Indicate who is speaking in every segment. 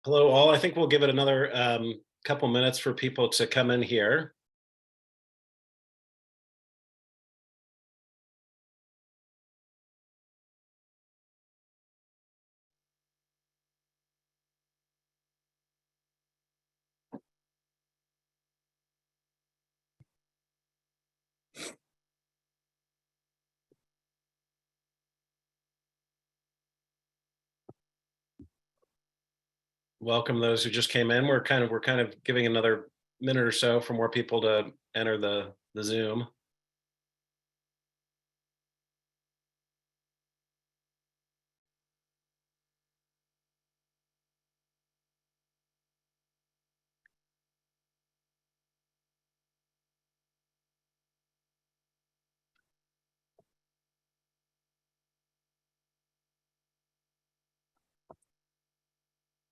Speaker 1: Hello, all. I think we'll give it another couple minutes for people to come in here. Welcome those who just came in. We're kind of giving another minute or so for more people to enter the Zoom.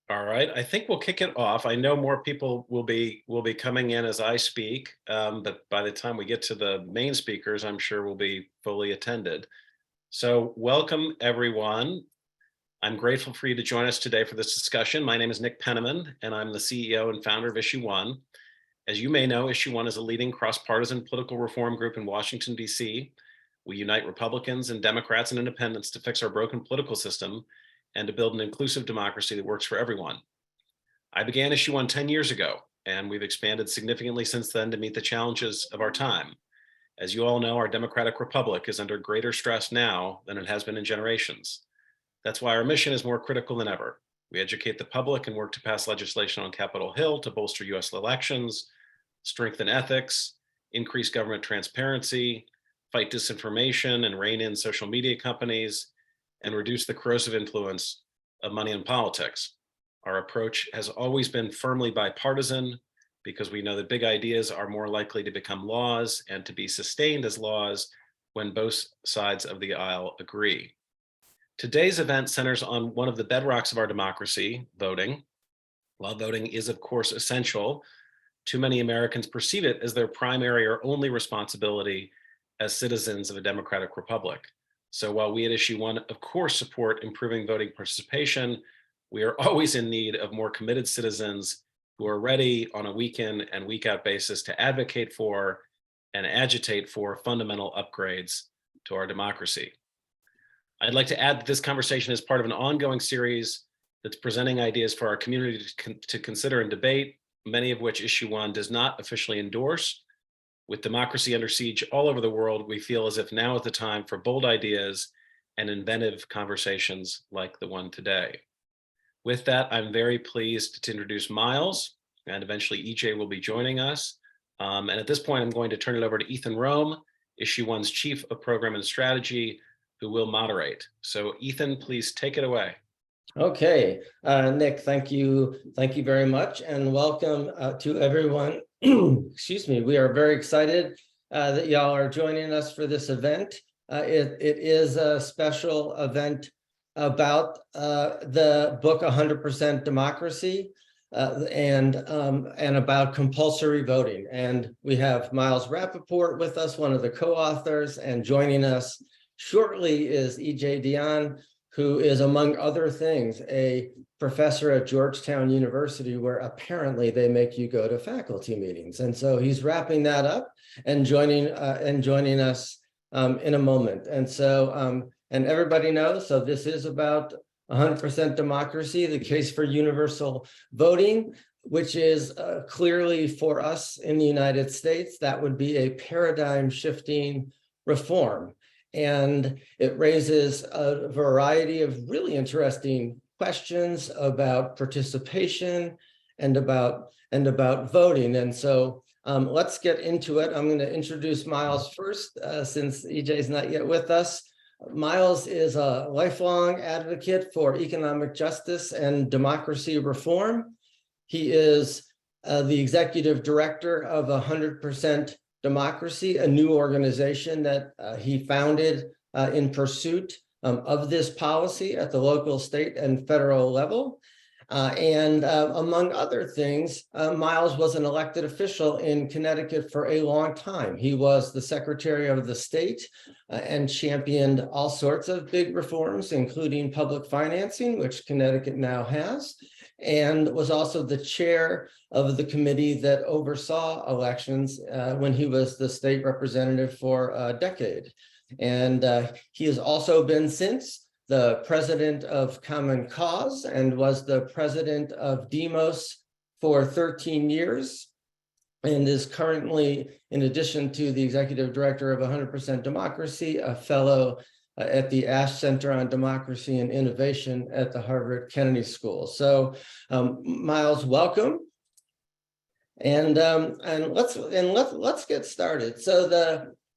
Speaker 1: All right, I think we'll kick it off. I know more people will be coming in as I speak, but by the time we get to the main speakers, I'm sure we'll be fully attended. So welcome everyone. I'm grateful for you to join us today for this discussion. My name is Nick Penniman, and I'm the CEO and founder of Issue One. As you may know, Issue One is a leading cross-partisan political reform group in Washington, D.C. We unite Republicans and Democrats and independents to fix our broken political system and to build an inclusive democracy that works for everyone. I began Issue One 10 years ago, and we've expanded significantly since then to meet the challenges of our time. As you all know, our democratic republic is under greater stress now than it has been in generations. That's why our mission is more critical than ever. We educate the public and work to pass legislation on Capitol Hill to bolster US elections, strengthen ethics, increase government transparency, fight disinformation and rein in social media companies, and reduce the corrosive influence of money in politics. Our approach has always been firmly bipartisan because we know that big ideas are more likely to become laws and to be sustained as laws when both sides of the aisle agree. Today's event centers on one of the bedrocks of our democracy, voting. While voting is, of course, essential, too many Americans perceive it as their primary or only responsibility as citizens of a democratic republic. So while we at Issue One, of course, support improving voting participation, we are always in need of more committed citizens who are ready on a week in and week out basis to advocate for and agitate for fundamental upgrades to our democracy. I'd like to add that this conversation is part of an ongoing series that's presenting ideas for our community to consider and debate, many of which Issue One does not officially endorse. With democracy under siege all over the world, we feel as if now is the time for bold ideas and inventive conversations like the one today. With that, I'm very pleased to introduce Miles, and eventually EJ will be joining us. And at this point, I'm going to turn it over to Ethan Rome, Issue One's Chief of Program and Strategy, who will moderate. So Ethan, please take it away.
Speaker 2: Okay, Nick, thank you very much, and welcome to everyone. Excuse me, we are very excited that y'all are joining us for this event. It is a special event about the book 100% Democracy and about compulsory voting. And we have Miles Rapoport with us, one of the co-authors, and joining us shortly is Dionne, who is, among other things, a professor at Georgetown University, where apparently they make you go to faculty meetings. And so he's wrapping that up and joining us in a moment. And so, and everybody knows, so this is about 100% democracy, the case for universal voting, which is clearly for us in the United States, that would be a paradigm shifting reform. And it raises a variety of really interesting questions about participation and about voting. And so let's get into it. I'm going to introduce Miles first, since EJ is not yet with us. Miles is a lifelong advocate for economic justice and democracy reform. He is the executive director of 100% Democracy, a new organization that he founded in pursuit of this policy at the local, state, and federal level. And among other things, Miles was an elected official in Connecticut for a long time. He was the Secretary of the State and championed all sorts of big reforms, including public financing, which Connecticut now has. and was also the chair of the committee that oversaw elections when he was the state representative for a decade. And he has also been since the president of Common Cause and was the president of Demos for 13 years. And is currently, in addition to the executive director of 100% Democracy, a fellow at the Ash Center on Democracy and Innovation at the Harvard Kennedy School. So, Miles, welcome. And let's get started. So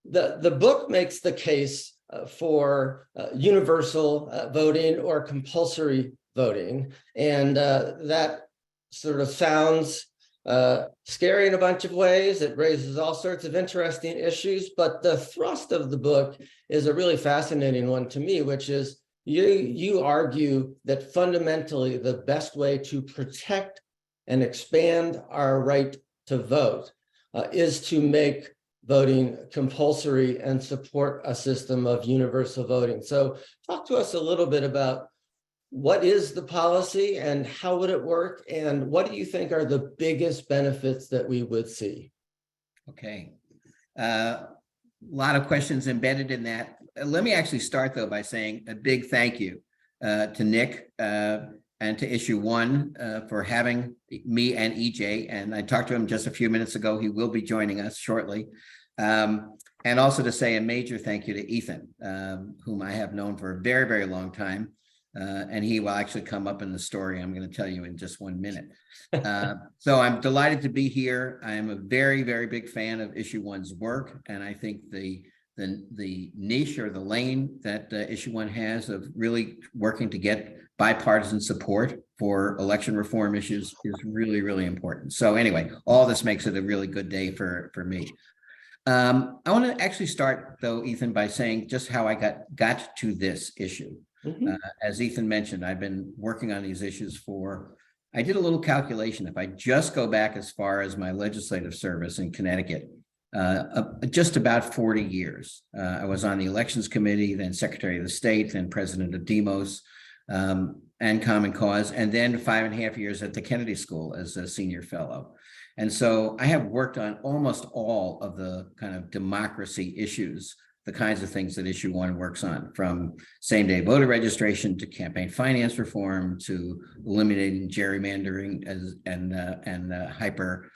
Speaker 2: the book makes the case for universal voting or compulsory voting, and that sort of sounds scary in a bunch of ways. It raises all sorts of interesting issues, but the thrust of the book is a really fascinating one to me, which is you argue that fundamentally the best way to protect and expand our right to vote is to make voting compulsory and support a system of universal voting. So talk to us a little bit about what is the policy and how would it work? And what do you think are the biggest benefits that we would see?
Speaker 3: Okay. A lot of questions embedded in that. Let me actually start, though, by saying a big thank you to Nick and to Issue One for having me and EJ. And I talked to him just a few minutes ago. He will be joining us shortly. And also to say a major thank you to Ethan, whom I have known for a very, very long time. And he will actually come up in the story I'm going to tell you in just 1 minute. So I'm delighted to be here. I am a very, very big fan of Issue One's work. And I think the niche or the lane that Issue One has of really working to get bipartisan support for election reform issues is really, really important. So anyway, all this makes it a really good day for me. I want to actually start, though, Ethan, by saying just how I got to this issue.
Speaker 2: Mm-hmm.
Speaker 3: As Ethan mentioned, I've been working on these issues I did a little calculation. If I just go back as far as my legislative service in Connecticut, just about 40 years. I was on the elections committee, then secretary of the state, then president of Demos and Common Cause, and then 5.5 years at the Kennedy School as a senior fellow. And so I have worked on almost all of the kind of democracy issues, the kinds of things that Issue One works on, from same-day voter registration to campaign finance reform to eliminating gerrymandering and hyper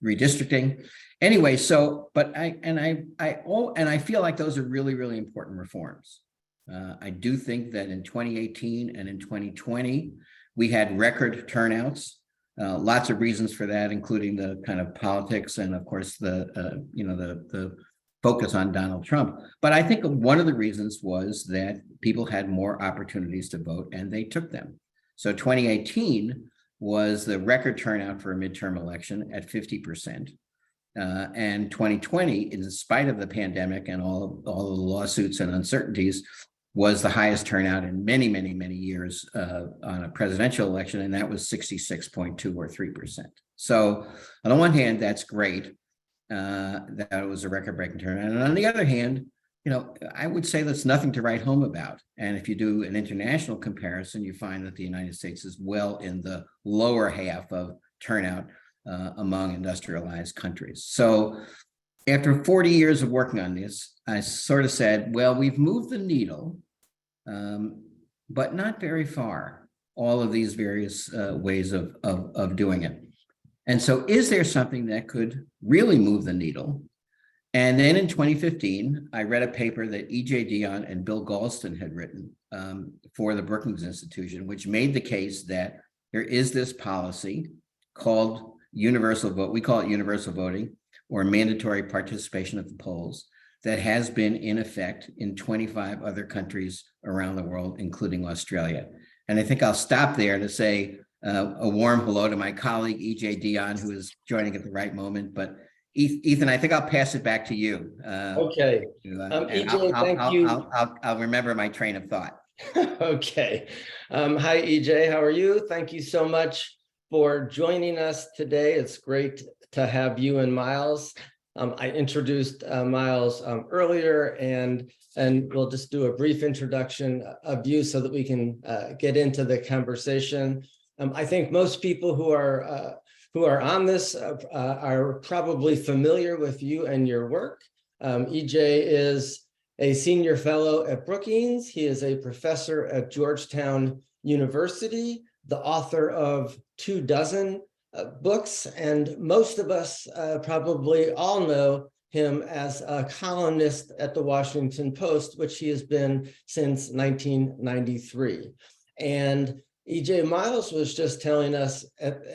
Speaker 3: redistricting. Anyway, so I feel like those are really, really important reforms. I do think that in 2018 and in 2020 we had record turnouts. Lots of reasons for that, including the kind of politics and, of course, the focus on Donald Trump. But I think one of the reasons was that people had more opportunities to vote and they took them. So 2018 was the record turnout for a midterm election at 50%. And 2020, in spite of the pandemic and all the lawsuits and uncertainties, was the highest turnout in many, many, many years on a presidential election, and that was 66.2 or 3%. So on the one hand, that's great. That it was a record-breaking turnout. And on the other hand, I would say that's nothing to write home about. And if you do an international comparison, you find that the United States is well in the lower half of turnout among industrialized countries. So after 40 years of working on this, I sort of said, well, we've moved the needle, but not very far, all of these various ways of doing it. And so is there something that could really move the needle? And then in 2015, I read a paper that E.J. Dionne and Bill Galston had written for the Brookings Institution, which made the case that there is this policy called universal vote. We call it universal voting or mandatory participation at the polls that has been in effect in 25 other countries around the world, including Australia. And I think I'll stop there to say a warm hello to my colleague, E.J. Dionne, who is joining at the right moment. But Ethan, I think I'll pass it back to you.
Speaker 2: Okay. EJ, thank you.
Speaker 3: I'll remember my train of thought.
Speaker 2: Okay. Hi, EJ. How are you? Thank you so much for joining us today. It's great to have you and Miles I introduced Miles earlier, and we'll just do a brief introduction of you so that we can get into the conversation. I think most people who are on this are probably familiar with you and your work. EJ is a senior fellow at Brookings. He is a professor at Georgetown University, the author of 24 books, and most of us probably all know him as a columnist at the Washington Post, which he has been since 1993. And EJ Miles was just telling us at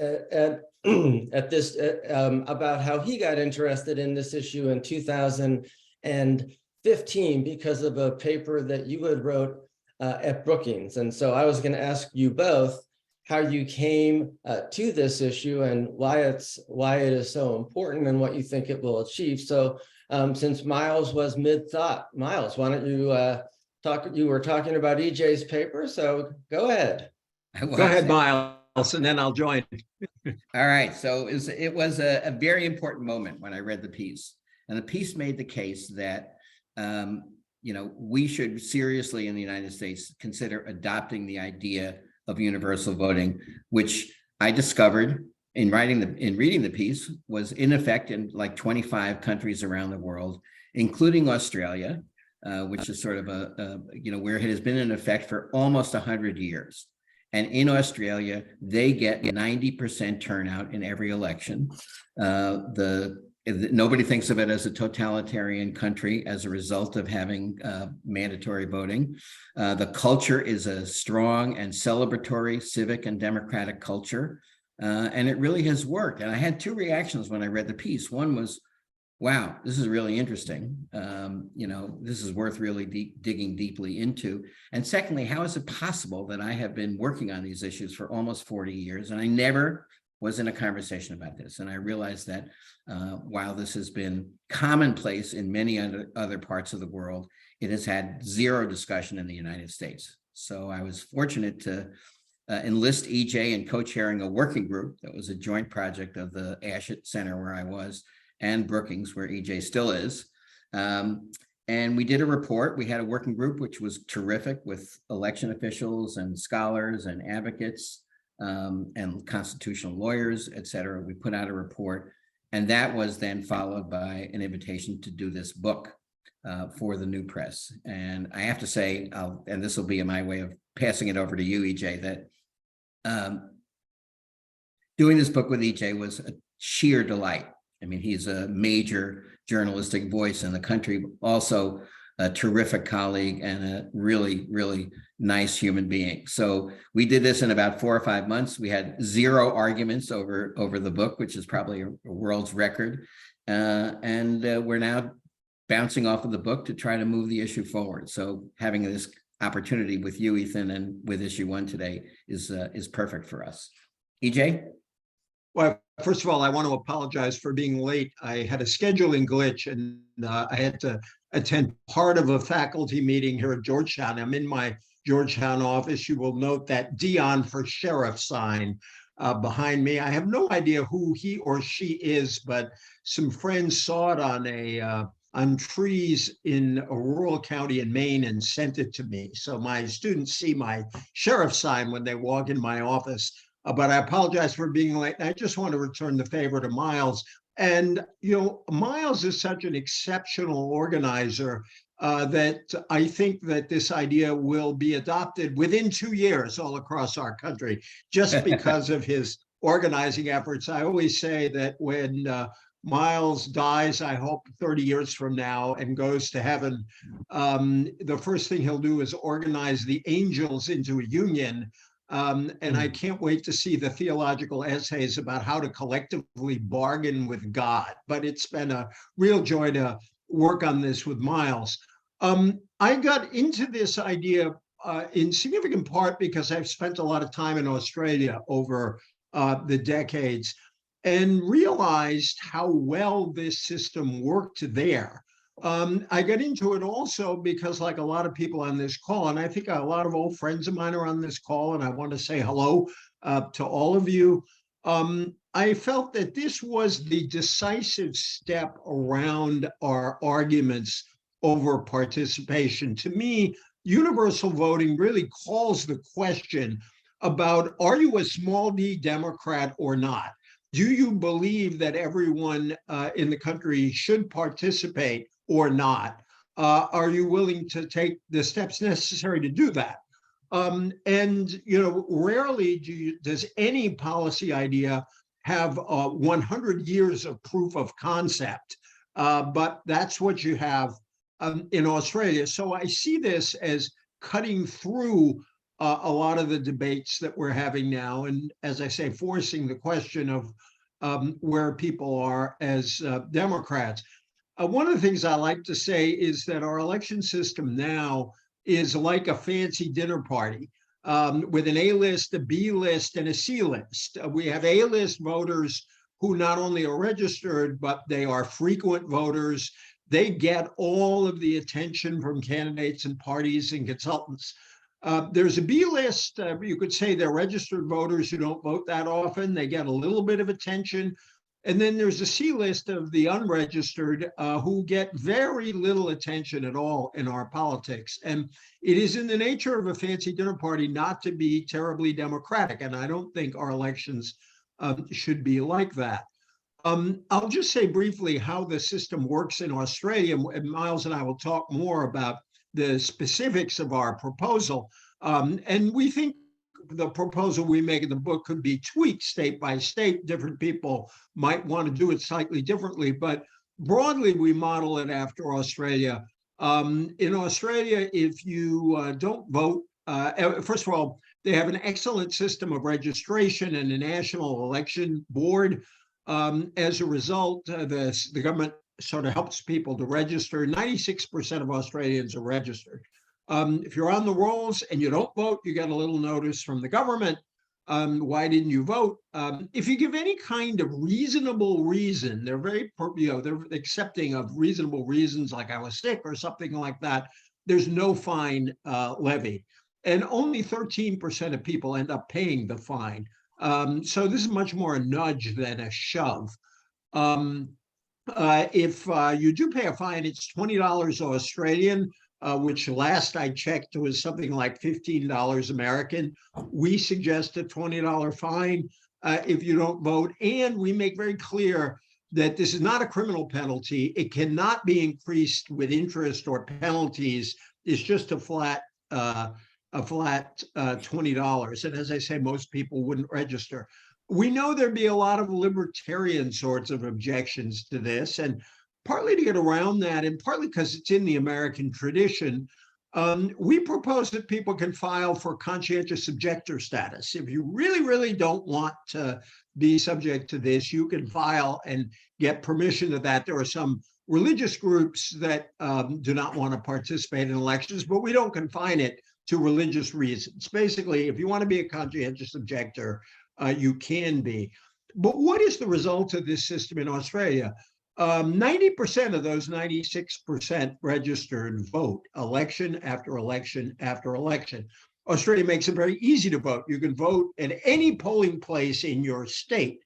Speaker 2: this about how he got interested in this issue in 2015 because of a paper that you had wrote at Brookings. And so I was going to ask you both how you came to this issue and why it is so important and what you think it will achieve. So since Miles was mid-thought, Miles, why don't you talk? You were talking about EJ's paper, so go ahead.
Speaker 4: Go ahead, Miles, and then I'll join.
Speaker 3: All right. So it was a very important moment when I read the piece. And the piece made the case that, we should seriously in the United States consider adopting the idea of universal voting, which I discovered in reading the piece was in effect in like 25 countries around the world, including Australia, which is sort of where it has been in effect for almost 100 years. And in Australia, they get 90% turnout in every election. Nobody thinks of it as a totalitarian country as a result of having mandatory voting. The culture is a strong and celebratory civic and democratic culture. And it really has worked. And I had two reactions when I read the piece. One was, wow, this is really interesting. This is worth really digging deeply into. And secondly, how is it possible that I have been working on these issues for almost 40 years and I never was in a conversation about this? And I realized that while this has been commonplace in many other parts of the world, it has had zero discussion in the United States. So I was fortunate to enlist EJ in co-chairing a working group that was a joint project of the Ashett Center where I was, and Brookings, where EJ still is. And we did a report. We had a working group, which was terrific, with election officials and scholars and advocates and constitutional lawyers, et cetera. We put out a report, and that was then followed by an invitation to do this book for the new press. And I have to say, and this will be my way of passing it over to you, EJ, that doing this book with EJ was a sheer delight. I mean, he's a major journalistic voice in the country, also a terrific colleague and a really, really nice human being. So we did this in about 4 or 5 months. We had 0 arguments over the book, which is probably a world's record. And we're now bouncing off of the book to try to move the issue forward. So having this opportunity with you, Ethan, and with issue 1 today is perfect for us. EJ?
Speaker 4: Well, first of all, I want to apologize for being late. I had a scheduling glitch and I had to attend part of a faculty meeting here at Georgetown. I'm in my Georgetown office. You will note that Dionne for sheriff sign behind me. I have no idea who he or she is, but some friends saw it on trees in a rural county in Maine and sent it to me. So my students see my sheriff sign when they walk in my office. But I apologize for being late. I just want to return the favor to Miles. And, Miles is such an exceptional organizer that I think that this idea will be adopted within 2 years all across our country, just because of his organizing efforts. I always say that when Miles dies, I hope 30 years from now, and goes to heaven, the first thing he'll do is organize the angels into a union. And I can't wait to see the theological essays about how to collectively bargain with God. But it's been a real joy to work on this with Miles. I got into this idea in significant part because I've spent a lot of time in Australia over the decades and realized how well this system worked there. I got into it also because, like a lot of people on this call, and I think a lot of old friends of mine are on this call, and I want to say hello to all of you. I felt that this was the decisive step around our arguments over participation. To me, universal voting really calls the question about, are you a small d Democrat or not? Do you believe that everyone in the country should participate or not? Are you willing to take the steps necessary to do that? And rarely does any policy idea have 100 years of proof of concept, but that's what you have in Australia. So I see this as cutting through a lot of the debates that we're having now, and as I say, forcing the question of where people are as Democrats. One of the things I like to say is that our election system now is like a fancy dinner party with an A list, a B list, and a C list. We have A list voters who not only are registered, but they are frequent voters. They get all of the attention from candidates and parties and consultants. There's a B list. You could say they're registered voters who don't vote that often. They get a little bit of attention. And then there's a C list of the unregistered who get very little attention at all in our politics. And it is in the nature of a fancy dinner party not to be terribly democratic. And I don't think our elections should be like that. I'll just say briefly how the system works in Australia, and Miles and I will talk more about the specifics of our proposal. And we think the proposal we make in the book could be tweaked state by state. Different people might want to do it slightly differently, but broadly, we model it after Australia. In Australia, if you don't vote, first of all, they have an excellent system of registration and a national election board. As a result, the government sort of helps people to register. 96% of Australians are registered. If you're on the rolls and you don't vote, you get a little notice from the government. Why didn't you vote? If you give any kind of reasonable reason, they're very, they're accepting of reasonable reasons, like I was sick or something like that. There's no fine levied, and only 13% of people end up paying the fine. So this is much more a nudge than a shove. If you do pay a fine, it's $20 Australian. Which last I checked was something like $15 American. We suggest a $20 fine if you don't vote. And we make very clear that this is not a criminal penalty. It cannot be increased with interest or penalties. It's just a flat $20. And as I say, most people wouldn't register. We know there'd be a lot of libertarian sorts of objections to this. And partly to get around that, and partly because it's in the American tradition, we propose that people can file for conscientious objector status. If you really, really don't want to be subject to this, you can file and get permission of that. There are some religious groups that do not want to participate in elections, but we don't confine it to religious reasons. Basically, if you want to be a conscientious objector, you can be. But what is the result of this system in Australia? 90% of those 96% registered vote election after election after election. Australia makes it very easy to vote. You can vote at any polling place in your state.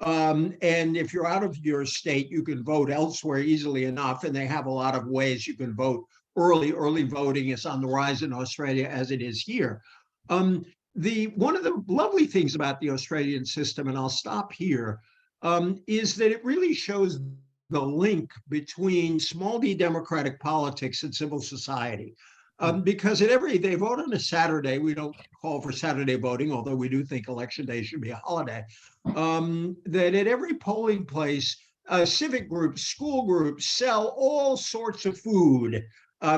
Speaker 4: And if you're out of your state, you can vote elsewhere easily enough. And they have a lot of ways you can vote early. Early voting is on the rise in Australia as it is here. One of the lovely things about the Australian system, and I'll stop here, is that it really shows the link between small d democratic politics and civil society. Because they vote on a Saturday. We don't call for Saturday voting, although we do think election day should be a holiday. That at every polling place, civic groups, school groups sell all sorts of food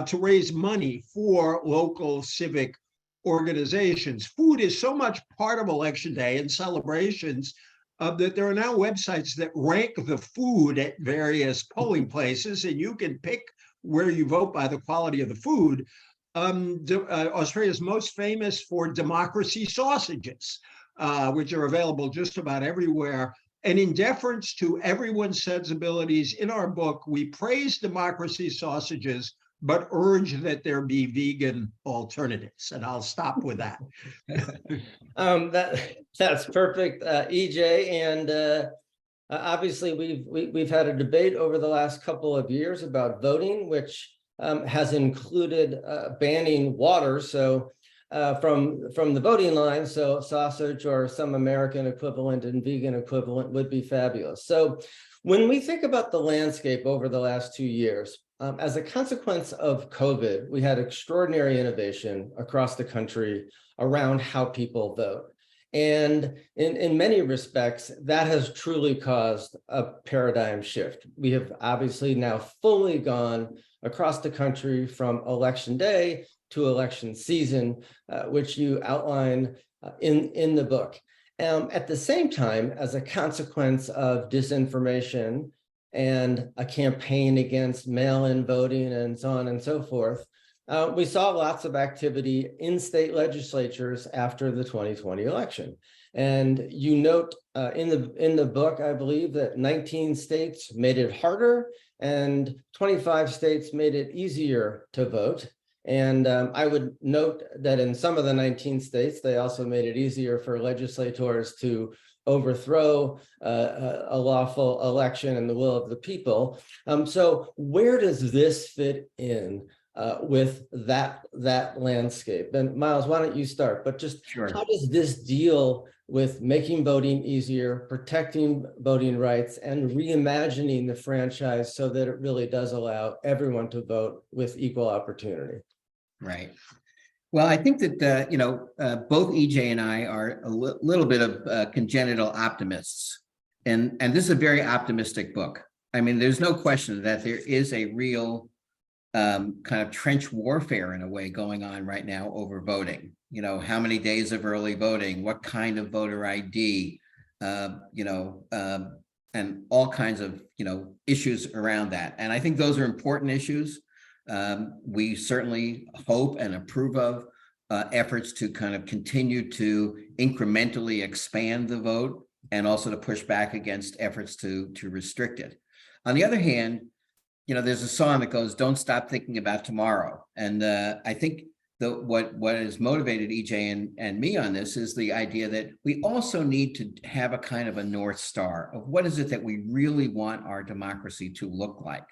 Speaker 4: to raise money for local civic organizations. Food is so much part of election day and celebrations that there are now websites that rank the food at various polling places, and you can pick where you vote by the quality of the food. Australia is most famous for democracy sausages, which are available just about everywhere. And in deference to everyone's sensibilities, in our book, we praise democracy sausages but urge that there be vegan alternatives. And I'll stop with that.
Speaker 2: That's perfect, EJ. And obviously, we've had a debate over the last couple of years about voting, which has included banning water. So from the voting line, so sausage or some American equivalent and vegan equivalent would be fabulous. So when we think about the landscape over the last 2 years, as a consequence of COVID, we had extraordinary innovation across the country around how people vote. And in many respects, that has truly caused a paradigm shift. We have obviously now fully gone across the country from election day to election season, which you outline in the book. At the same time, as a consequence of disinformation and a campaign against mail-in voting and so on and so forth, we saw lots of activity in state legislatures after the 2020 election. And you note in the book, I believe, that 19 states made it harder and 25 states made it easier to vote. And I would note that in some of the 19 states, they also made it easier for legislators to overthrow a lawful election and the will of the people. So where does this fit in with that landscape? And Miles, why don't you start? But just
Speaker 3: Sure.
Speaker 2: How does this deal with making voting easier, protecting voting rights, and reimagining the franchise so that it really does allow everyone to vote with equal opportunity?
Speaker 3: Right. Well, I think that, both EJ and I are a little bit of congenital optimists. And this is a very optimistic book. I mean, there's no question that there is a real kind of trench warfare in a way going on right now over voting. How many days of early voting, what kind of voter ID, and all kinds of, issues around that. And I think those are important issues. We certainly hope and approve of efforts to kind of continue to incrementally expand the vote and also to push back against efforts to restrict it. On the other hand, there's a song that goes, "Don't stop thinking about tomorrow." And I think what has motivated EJ and me on this is the idea that we also need to have a kind of a North Star of what is it that we really want our democracy to look like.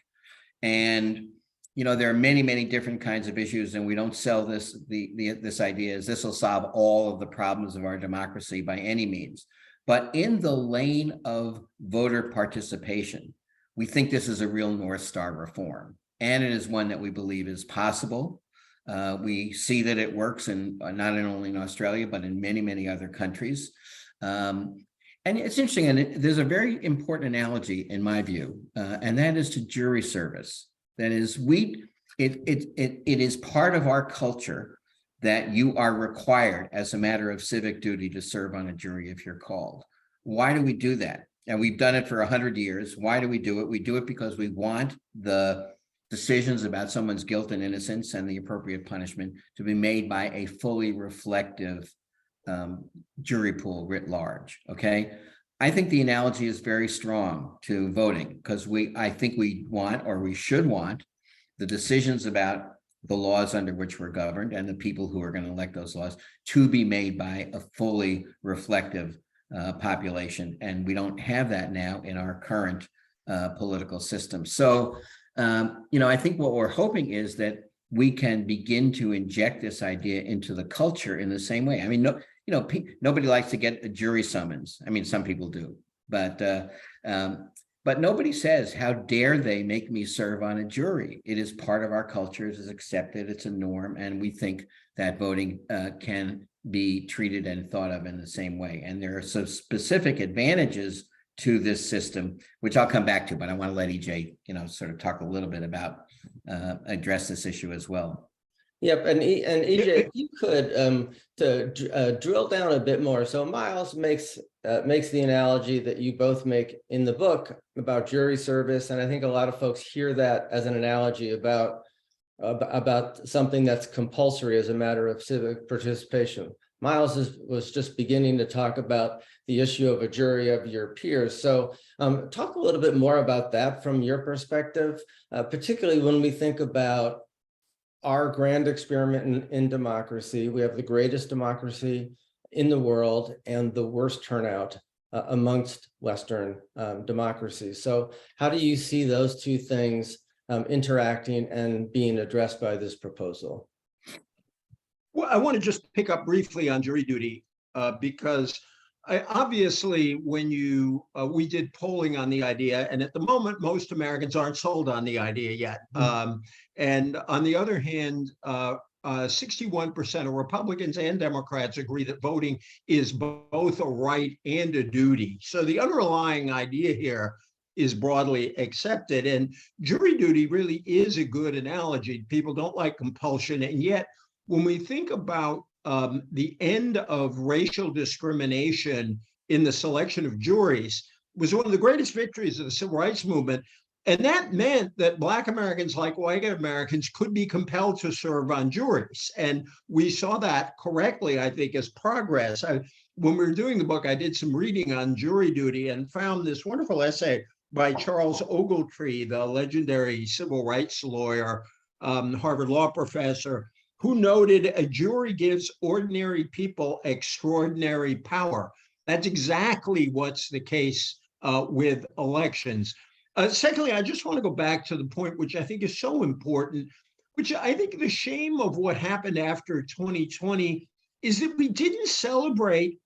Speaker 3: And there are many, many different kinds of issues, and we don't sell this idea as this will solve all of the problems of our democracy by any means. But in the lane of voter participation, we think this is a real North Star reform, and it is one that we believe is possible. We see that it works not only in Australia, but in many, many other countries. And it's interesting, and there's a very important analogy in my view, and that is to jury service. That is, it is part of our culture that you are required as a matter of civic duty to serve on a jury if you're called. Why do we do that? And we've done it for 100 years. Why do we do it? We do it because we want the decisions about someone's guilt and innocence and the appropriate punishment to be made by a fully reflective jury pool writ large, okay? I think the analogy is very strong to voting because I think we want, or we should want, the decisions about the laws under which we're governed and the people who are going to elect those laws to be made by a fully reflective population. And we don't have that now in our current political system. So, I think what we're hoping is that we can begin to inject this idea into the culture in the same way. I mean, nobody likes to get a jury summons. I mean, some people do, but nobody says, "How dare they make me serve on a jury?" It is part of our culture. It is accepted. It's a norm, and we think that voting can be treated and thought of in the same way. And there are some specific advantages to this system, which I'll come back to, but I want to let EJ, sort of talk a little bit about address this issue as well.
Speaker 2: Yep, and EJ, if you could drill down a bit more. So Miles makes the analogy that you both make in the book about jury service, and I think a lot of folks hear that as an analogy about something that's compulsory as a matter of civic participation. Miles was just beginning to talk about the issue of a jury of your peers. So talk a little bit more about that from your perspective, particularly when we think about our grand experiment in democracy. We have the greatest democracy in the world and the worst turnout amongst Western democracies. So how do you see those two things interacting and being addressed by this proposal?
Speaker 4: Well, I want to just pick up briefly on jury duty because obviously when we did polling on the idea, and at the moment, most Americans aren't sold on the idea yet. And on the other hand, 61% of Republicans and Democrats agree that voting is both a right and a duty. So the underlying idea here is broadly accepted. And jury duty really is a good analogy. People don't like compulsion. And yet, when we think about the end of racial discrimination in the selection of juries, was one of the greatest victories of the civil rights movement. And that meant that Black Americans, like white Americans, could be compelled to serve on juries. And we saw that correctly, I think, as progress. When we were doing the book, I did some reading on jury duty and found this wonderful essay by Charles Ogletree, the legendary civil rights lawyer, Harvard law professor, who noted a jury gives ordinary people extraordinary power. That's exactly what's the case with elections. Secondly, I just want to go back to the point which I think is so important, which I think the shame of what happened after 2020 is that we didn't celebrate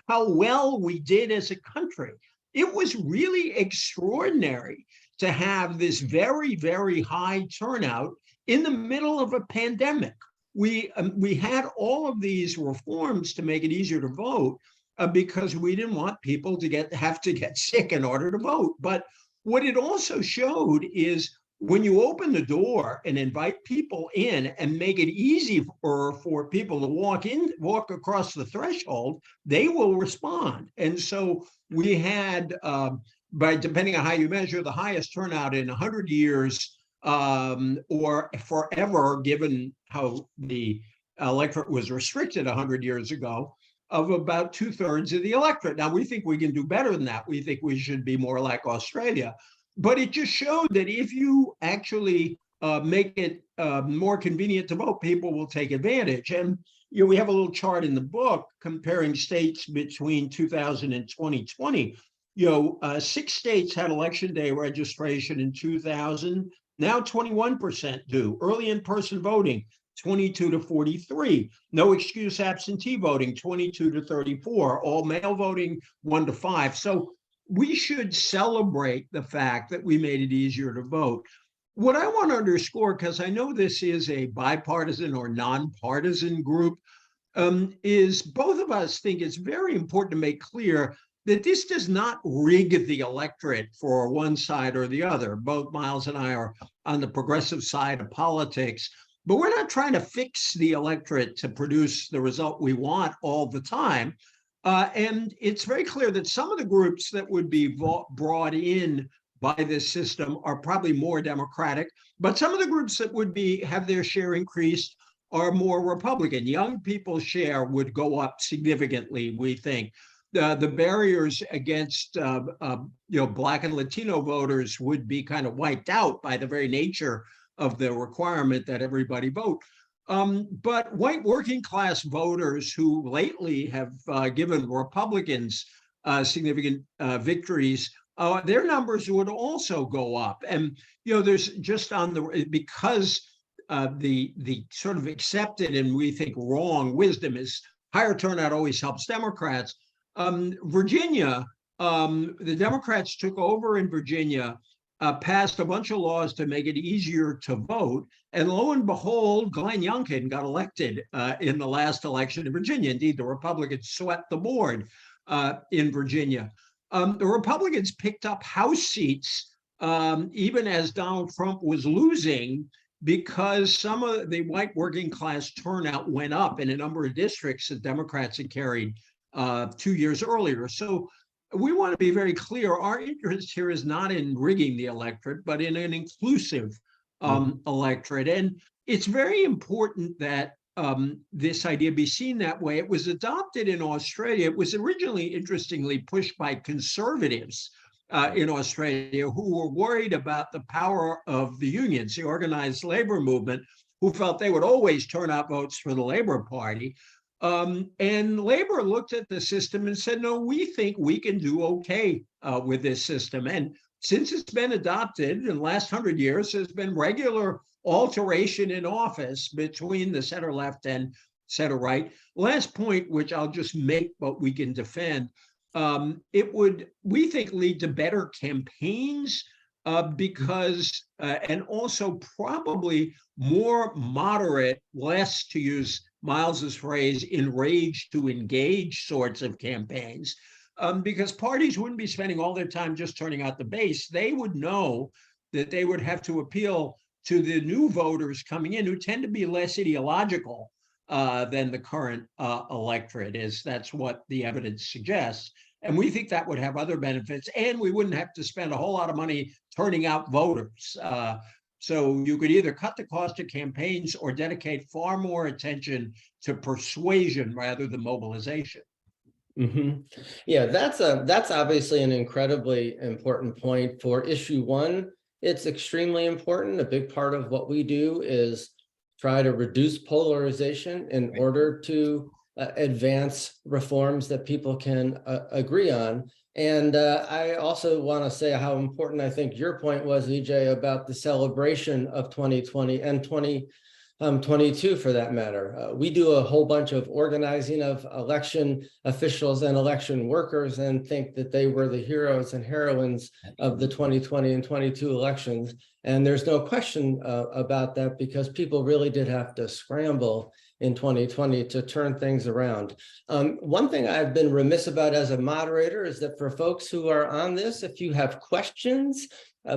Speaker 4: how well we did as a country. It was really extraordinary to have this very, very high turnout in the middle of a pandemic. We had all of these reforms to make it easier to vote because we didn't want people to have to get sick in order to vote. But what it also showed is when you open the door and invite people in and make it easy for people to walk across the threshold, they will respond. And so we had, depending on how you measure, the highest turnout in 100 years or forever, given how the electorate was restricted 100 years ago, of about 2/3 of the electorate. Now, we think we can do better than that. We think we should be more like Australia. But it just showed that if you actually make it more convenient to vote, people will take advantage. And we have a little chart in the book comparing states between 2000 and 2020. 6 states had election day registration in 2000. Now 21% do. Early in-person voting, 22 to 43. No excuse absentee voting, 22 to 34. All mail voting, 1 to 5. So we should celebrate the fact that we made it easier to vote. What I want to underscore, because I know this is a bipartisan or nonpartisan group, is both of us think it's very important to make clear that this does not rig the electorate for one side or the other. Both Miles and I are on the progressive side of politics, but we're not trying to fix the electorate to produce the result we want all the time. And it's very clear that some of the groups that would be brought in by this system are probably more Democratic, but some of the groups that would have their share increased are more Republican. Young people's share would go up significantly, we think. The barriers against Black and Latino voters would be kind of wiped out by the very nature of the requirement that everybody vote. But white working class voters who lately have given Republicans significant victories, their numbers would also go up. And there's just because the sort of accepted and we think wrong wisdom is higher turnout always helps Democrats. Virginia, the Democrats took over in Virginia, passed a bunch of laws to make it easier to vote. And lo and behold, Glenn Youngkin got elected in the last election in Virginia. Indeed, the Republicans swept the board in Virginia. The Republicans picked up House seats even as Donald Trump was losing because some of the white working class turnout went up in a number of districts that Democrats had carried 2 years earlier. So we want to be very clear. Our interest here is not in rigging the electorate, but in an inclusive electorate. And it's very important that this idea be seen that way. It was adopted in Australia. It was originally, interestingly, pushed by conservatives in Australia who were worried about the power of the unions, the organized labor movement, who felt they would always turn out votes for the Labor Party. And Labor looked at the system and said, no, we think we can do okay with this system. And since it's been adopted in the last 100 years, there's been regular alteration in office between the center left and center right. Last point, which I'll just make, but we can defend. It would, we think, lead to better campaigns because, and also probably more moderate, less, to use Miles's phrase, enraged to engage sorts of campaigns, because parties wouldn't be spending all their time just turning out the base. They would know that they would have to appeal to the new voters coming in who tend to be less ideological than the current electorate is. That's what the evidence suggests. And we think that would have other benefits, and we wouldn't have to spend a whole lot of money turning out voters. So you could either cut the cost of campaigns or dedicate far more attention to persuasion rather than mobilization.
Speaker 2: Mm-hmm. Yeah, that's obviously an incredibly important point. For issue one, it's extremely important. A big part of what we do is try to reduce polarization in order to advance reforms that people can agree on. And I also want to say how important I think your point was, EJ, about the celebration of 2020 and 2022 for that matter. We do a whole bunch of organizing of election officials and election workers and think that they were the heroes and heroines of the 2020 and 22 elections. And there's no question about that, because people really did have to scramble in 2020 to turn things around. One thing I've been remiss about as a moderator is that for folks who are on this, if you have questions,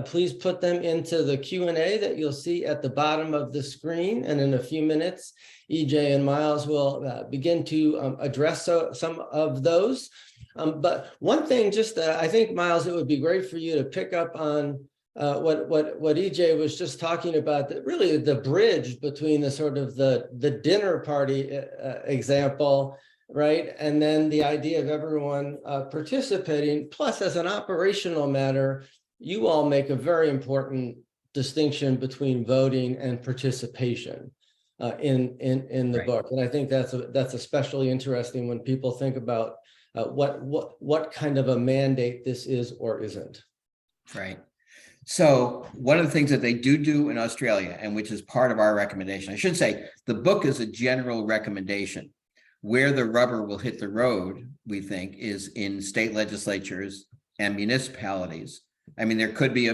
Speaker 2: please put them into the Q&A that you'll see at the bottom of the screen. And in a few minutes, EJ and Miles will begin to address some of those. But one thing, just I think, Miles, it would be great for you to pick up on what EJ was just talking about, that really the bridge between the sort of the dinner party example, right? And then the idea of everyone participating, plus as an operational matter, you all make a very important distinction between voting and participation in the book. And I think that's especially interesting when people think about what kind of a mandate this is or isn't.
Speaker 3: Right. So one of the things that they do in Australia, and which is part of our recommendation, I should say, the book is a general recommendation. Where the rubber will hit the road, we think, is in state legislatures and municipalities. I mean, this could be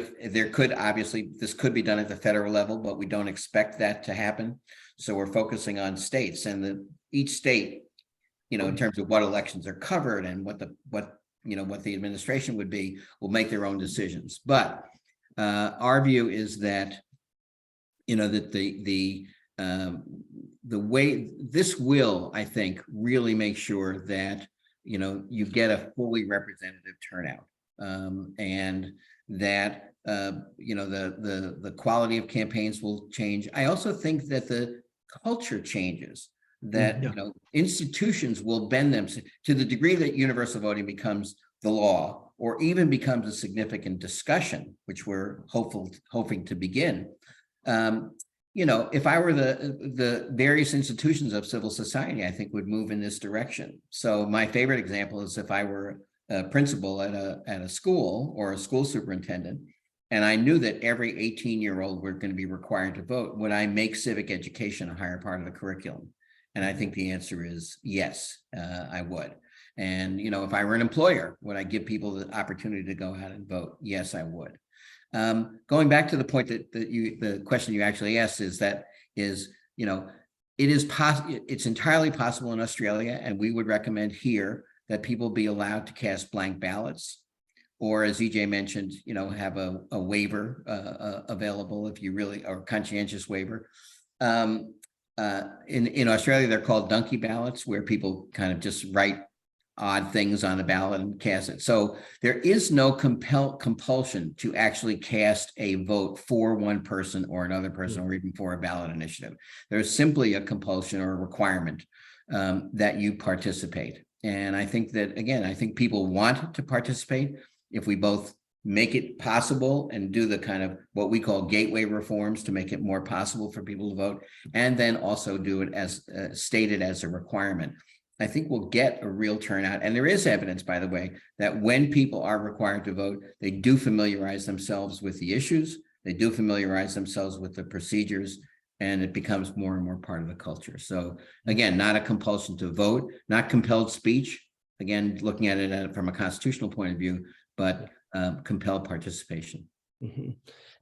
Speaker 3: done at the federal level, but we don't expect that to happen. So we're focusing on states, and each state, in terms of what elections are covered and what the administration would be, will make their own decisions. But our view is that, that the way this will, I think, really make sure that, you get a fully representative turnout. And that the quality of campaigns will change. I also think that the culture changes, that institutions will bend them to the degree that universal voting becomes the law, or even becomes a significant discussion, which we're hoping to begin. If I were the various institutions of civil society, I think would move in this direction. So my favorite example is if I were a principal at a school, or a school superintendent, and I knew that every 18-year-old were going to be required to vote, would I make civic education a higher part of the curriculum? And I think the answer is yes, I would. And, if I were an employer, would I give people the opportunity to go out and vote? Yes, I would. Going back to the point the question you actually asked it's entirely possible in Australia, and we would recommend here that people be allowed to cast blank ballots, or, as EJ mentioned, have a waiver available if you really, or conscientious waiver. In Australia, they're called donkey ballots, where people kind of just write odd things on the ballot and cast it. So there is no compulsion to actually cast a vote for one person or another person, or even for a ballot initiative. There's simply a compulsion or a requirement that you participate. And I think that, again, I think people want to participate if we both make it possible and do the kind of what we call gateway reforms to make it more possible for people to vote, and then also do it as stated as a requirement. I think we'll get a real turnout. And there is evidence, by the way, that when people are required to vote, they do familiarize themselves with the issues, they do familiarize themselves with the procedures, and it becomes more and more part of the culture. So again, not a compulsion to vote, not compelled speech, again, looking at it from a constitutional point of view, but compelled participation.
Speaker 2: Mm-hmm.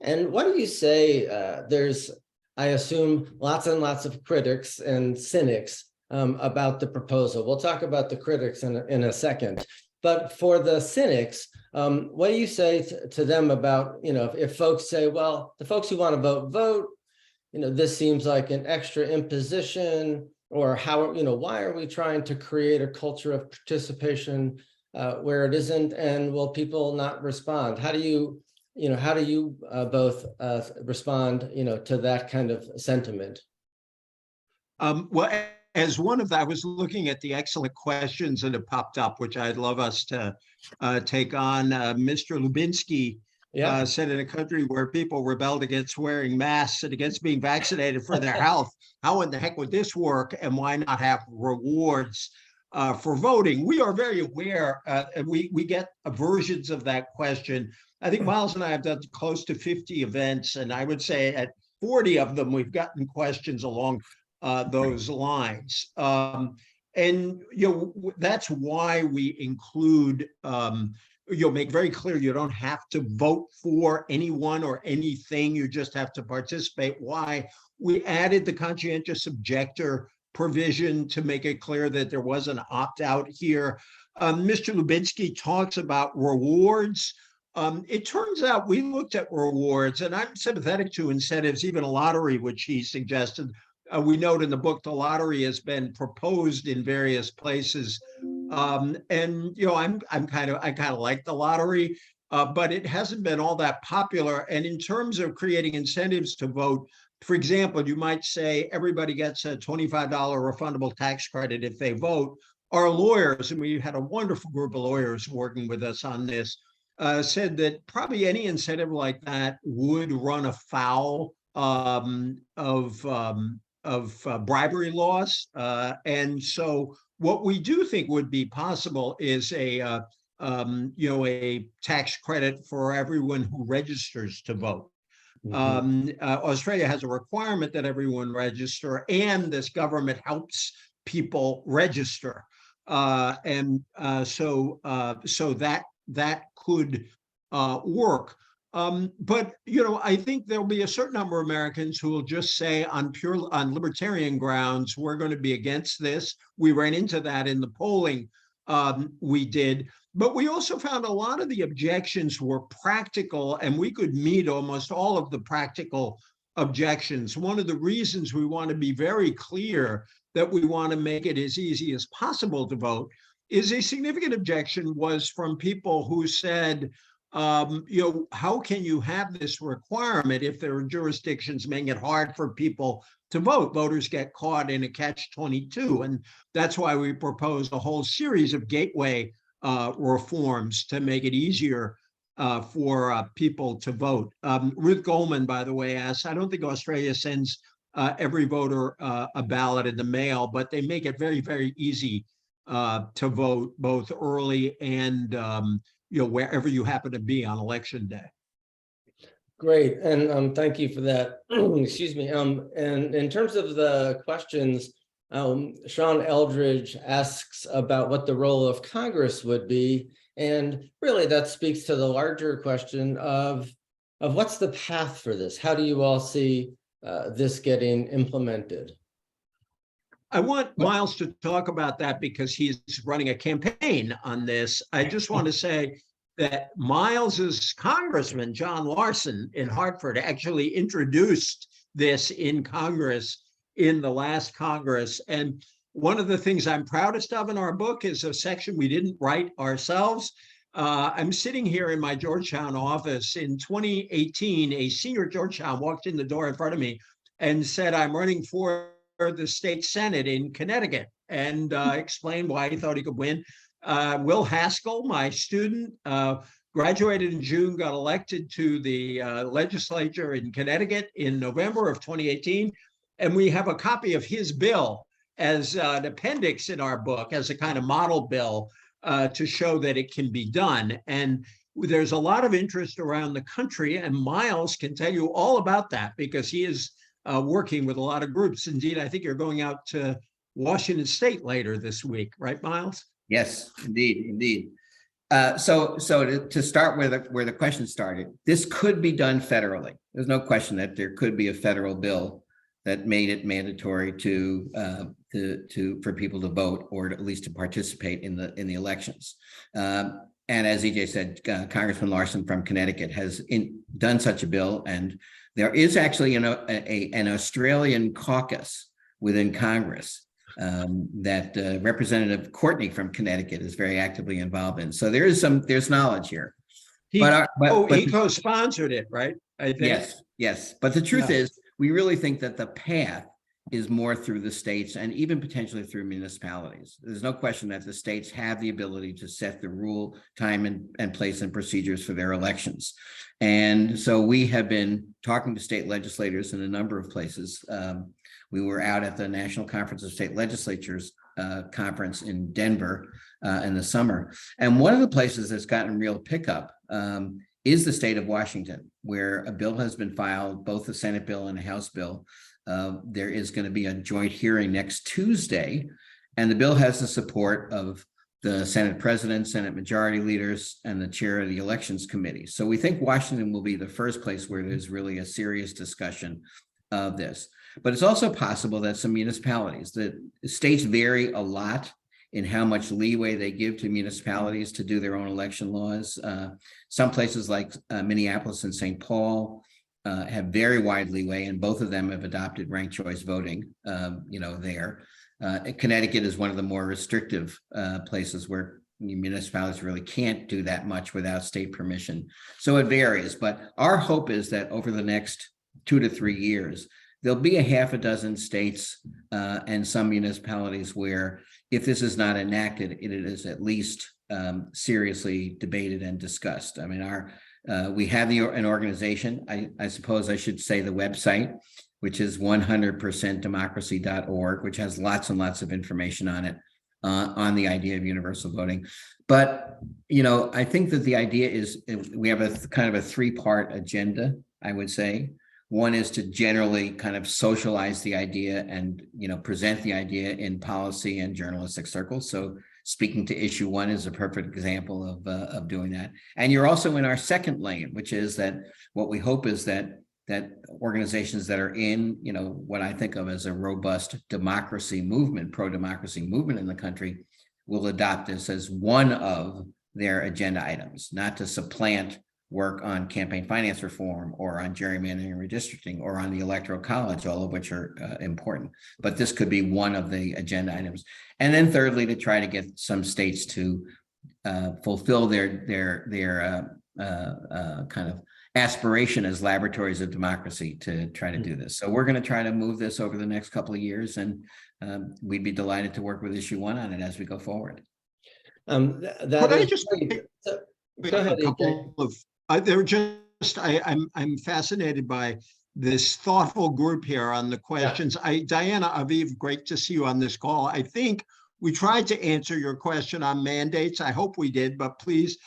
Speaker 2: And what do you say? There's, I assume, lots and lots of critics and cynics about the proposal. We'll talk about the critics in a second. But for the cynics, what do you say to them about, if folks say, well, the folks who want to vote, this seems like an extra imposition, or how, why are we trying to create a culture of participation where it isn't, and will people not respond? How do you both respond, to that kind of sentiment?
Speaker 4: Well, as one of I was looking at the excellent questions that have popped up, which I'd love us to take on. Mr. Lubinsky said, in a country where people rebelled against wearing masks and against being vaccinated for their health, how in the heck would this work? And why not have rewards for voting? We are very aware, and we get versions of that question. I think Miles and I have done close to 50 events, and I would say at 40 of them, we've gotten questions along those lines. And that's why we include, make very clear you don't have to vote for anyone or anything, you just have to participate. Why? We added the conscientious objector provision to make it clear that there was an opt-out here. Mr. Lubinsky talks about rewards. It turns out we looked at rewards, and I'm sympathetic to incentives, even a lottery, which he suggested. We note in the book the lottery has been proposed in various places, and I kind of like the lottery, but it hasn't been all that popular. And in terms of creating incentives to vote, for example, you might say everybody gets a $25 refundable tax credit if they vote. Our lawyers, and we had a wonderful group of lawyers working with us on this, said that probably any incentive like that would run afoul of bribery laws. And so what we do think would be possible is a tax credit for everyone who registers to vote. Australia has a requirement that everyone register, and this government helps people register. So that could work. But I think there'll be a certain number of Americans who will just say on libertarian grounds, we're going to be against this. We ran into that in the polling we did. But we also found a lot of the objections were practical, and we could meet almost all of the practical objections. One of the reasons we want to be very clear that we want to make it as easy as possible to vote is a significant objection was from people who said, how can you have this requirement if there are jurisdictions making it hard for people to vote? Voters get caught in a catch-22. And that's why we proposed a whole series of gateway reforms to make it easier for people to vote. Ruth Goldman, by the way, asks, I don't think Australia sends every voter a ballot in the mail, but they make it very, very easy to vote both early and wherever you happen to be on election day.
Speaker 2: Great, and thank you for that. Excuse me. And in terms of the questions, Sean Eldridge asks about what the role of Congress would be, and really that speaks to the larger question of what's the path for this? How do you all see this getting implemented?
Speaker 4: I want Miles to talk about that because he's running a campaign on this. I just want to say that Miles's congressman, John Larson in Hartford, actually introduced this in Congress in the last Congress. And one of the things I'm proudest of in our book is a section we didn't write ourselves. I'm sitting here in my Georgetown office. In 2018, a senior at Georgetown walked in the door in front of me and said, I'm running for the state Senate in Connecticut, and explained why he thought he could win. Will Haskell, my student, graduated in June, got elected to the legislature in Connecticut in November of 2018. And we have a copy of his bill as an appendix in our book, as a kind of model bill to show that it can be done. And there's a lot of interest around the country, and Miles can tell you all about that because he is working with a lot of groups. Indeed, I think you're going out to Washington State later this week, right, Miles?
Speaker 3: Yes, indeed. So to start where the question started, this could be done federally. There's no question that there could be a federal bill that made it mandatory for people to vote, or at least to participate in the elections. And as EJ said, Congressman Larson from Connecticut has done such a bill, and there is actually an Australian caucus within Congress that Representative Courtney from Connecticut is very actively involved in. So there's knowledge here.
Speaker 4: He co-sponsored it, right? I think.
Speaker 3: Yes. But the truth is, we really think that the path is more through the states and even potentially through municipalities. There's no question that the states have the ability to set the rule, time, and place and procedures for their elections. And so we have been talking to state legislators in a number of places. We were out at the National Conference of State Legislatures conference in Denver in the summer. And one of the places that's gotten real pickup is the state of Washington, where a bill has been filed, both the Senate bill and a House bill. There is going to be a joint hearing next Tuesday, and the bill has the support of the Senate President, Senate Majority Leaders, and the chair of the Elections Committee. So we think Washington will be the first place where there's really a serious discussion of this. But it's also possible that some municipalities, the states vary a lot in how much leeway they give to municipalities to do their own election laws. Some places like Minneapolis and St. Paul have very wide leeway, and both of them have adopted ranked choice voting, there. Connecticut is one of the more restrictive places where municipalities really can't do that much without state permission. So it varies, but our hope is that over the next 2 to 3 years, there'll be a half a dozen states and some municipalities where, if this is not enacted, it is at least seriously debated and discussed. I mean, we have an organization, I suppose I should say the website, which is 100%democracy.org, which has lots and lots of information on it, on the idea of universal voting. But, I think that the idea is we have a kind of a 3-part agenda, I would say. One is to generally kind of socialize the idea and, present the idea in policy and journalistic circles. So speaking to issue 1 is a perfect example of doing that. And you're also in our second lane, which is that what we hope is that organizations that are in, what I think of as a robust democracy movement, pro-democracy movement in the country, will adopt this as one of their agenda items, not to supplant work on campaign finance reform or on gerrymandering and redistricting or on the electoral college, all of which are important. But this could be one of the agenda items. And then thirdly, to try to get some states to fulfill their kind of aspiration as laboratories of democracy to try to do this. So we're going to try to move this over the next couple of years, and we'd be delighted to work with issue 1 on it as we go forward.
Speaker 4: I'm fascinated by this thoughtful group here on the questions. Diana, Aviv, great to see you on this call. I think we tried to answer your question on mandates. I hope we did, but please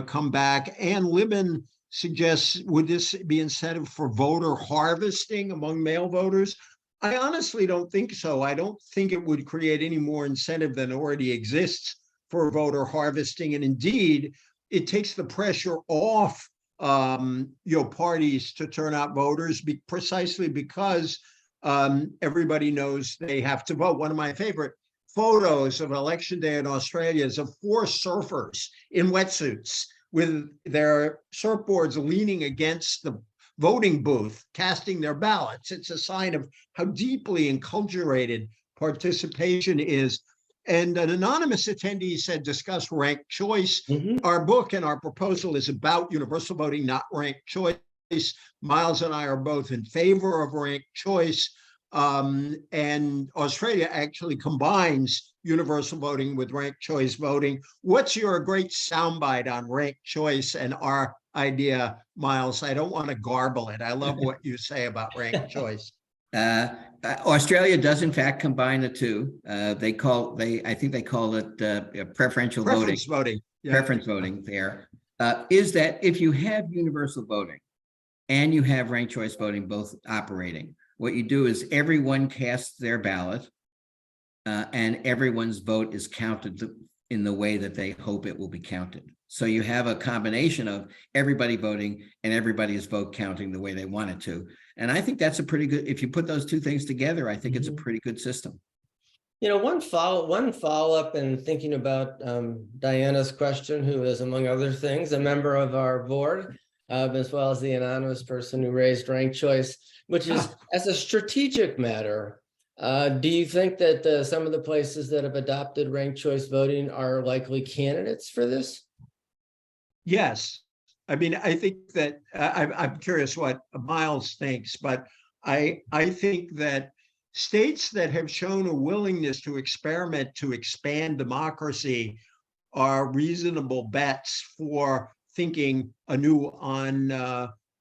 Speaker 4: come back. Ann Libman suggests, would this be incentive for voter harvesting among male voters? I honestly don't think so. I don't think it would create any more incentive than already exists for voter harvesting. And indeed, it takes the pressure off parties to turn out voters precisely because everybody knows they have to vote. One of my favorite photos of election day in Australia is of 4 surfers in wetsuits with their surfboards leaning against the voting booth, casting their ballots. It's a sign of how deeply enculturated participation is. And an anonymous attendee said, discuss ranked choice. Our book and our proposal is about universal voting, not ranked choice. Miles and I are both in favor of ranked choice. And Australia actually combines universal voting with ranked choice voting. What's your great soundbite on ranked choice and our idea, Miles? I don't want to garble it. I love what you say about ranked choice.
Speaker 3: Australia does in fact combine the two. I think they call it preferential
Speaker 4: Preference voting. Yeah.
Speaker 3: Preference voting there. Is that if you have universal voting and you have ranked choice voting both operating, what you do is everyone casts their ballot and everyone's vote is counted in the way that they hope it will be counted. So you have a combination of everybody voting and everybody's vote counting the way they want it to. And I think that's a pretty good, if you put those two things together, I think it's a pretty good system.
Speaker 2: You know, one follow-up in thinking about Diana's question, who is, among other things, a member of our board, as well as the anonymous person who raised ranked choice, which is, as a strategic matter, do you think that some of the places that have adopted ranked choice voting are likely candidates for this?
Speaker 4: Yes. I mean, I think that I'm curious what Miles thinks, but I think that states that have shown a willingness to experiment to expand democracy are reasonable bets for thinking anew on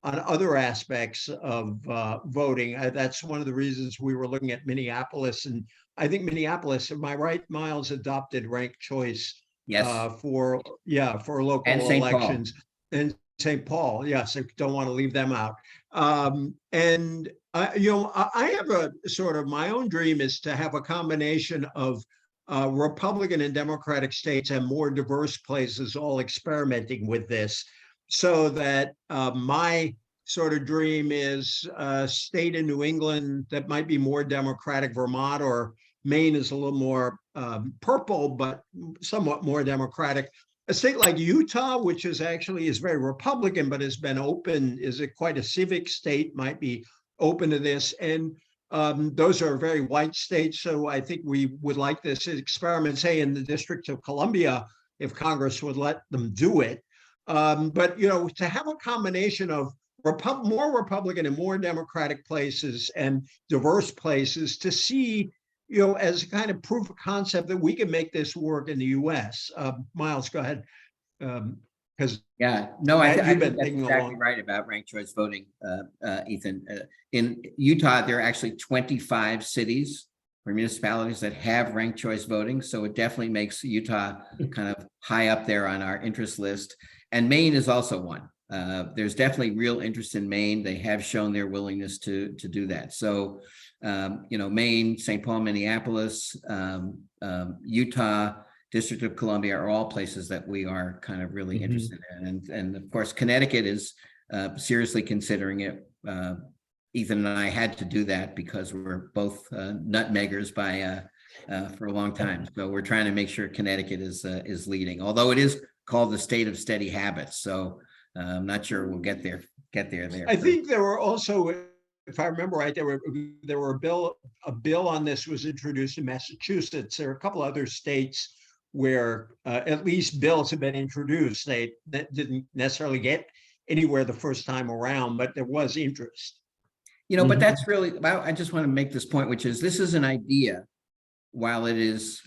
Speaker 4: other aspects of voting. That's one of the reasons we were looking at Minneapolis, and I think Minneapolis, am I right, Miles, adopted ranked choice?
Speaker 3: Yes.
Speaker 4: For local
Speaker 3: And St. Paul.
Speaker 4: elections. And St. Paul, yes, I don't want to leave them out. And I have a sort of, my own dream is to have a combination of Republican and Democratic states and more diverse places all experimenting with this, so that my sort of dream is a state in New England that might be more Democratic, Vermont, or Maine is a little more purple, but somewhat more Democratic. A state like Utah, which is very Republican, but has been open, is quite a civic state, might be open to this. And those are very white states. So I think we would like this experiment, say in the District of Columbia, if Congress would let them do it. But, to have a combination of more Republican and more Democratic places and diverse places to see, as a kind of proof of concept that we can make this work in the U.S. Miles, go ahead. Because
Speaker 3: I think that's
Speaker 4: thinking
Speaker 3: exactly right about ranked choice voting, Ethan. In Utah, there are actually 25 cities or municipalities that have ranked choice voting. So it definitely makes Utah kind of high up there on our interest list. And Maine is also one. There's definitely real interest in Maine. They have shown their willingness to do that. So, Maine, St. Paul, Minneapolis, Utah, District of Columbia are all places that we are kind of really interested in. And of course, Connecticut is seriously considering it. Ethan and I had to do that because we're both nutmeggers for a long time. So we're trying to make sure Connecticut is leading, although it is called the state of steady habits. So I'm not sure we'll get there.
Speaker 4: I think there were also, if I remember right, there were a bill on this was introduced in Massachusetts. There are a couple other states where at least bills have been introduced. That didn't necessarily get anywhere the first time around, but there was interest.
Speaker 3: But that's really, I just want to make this point, which is this is an idea, while it is,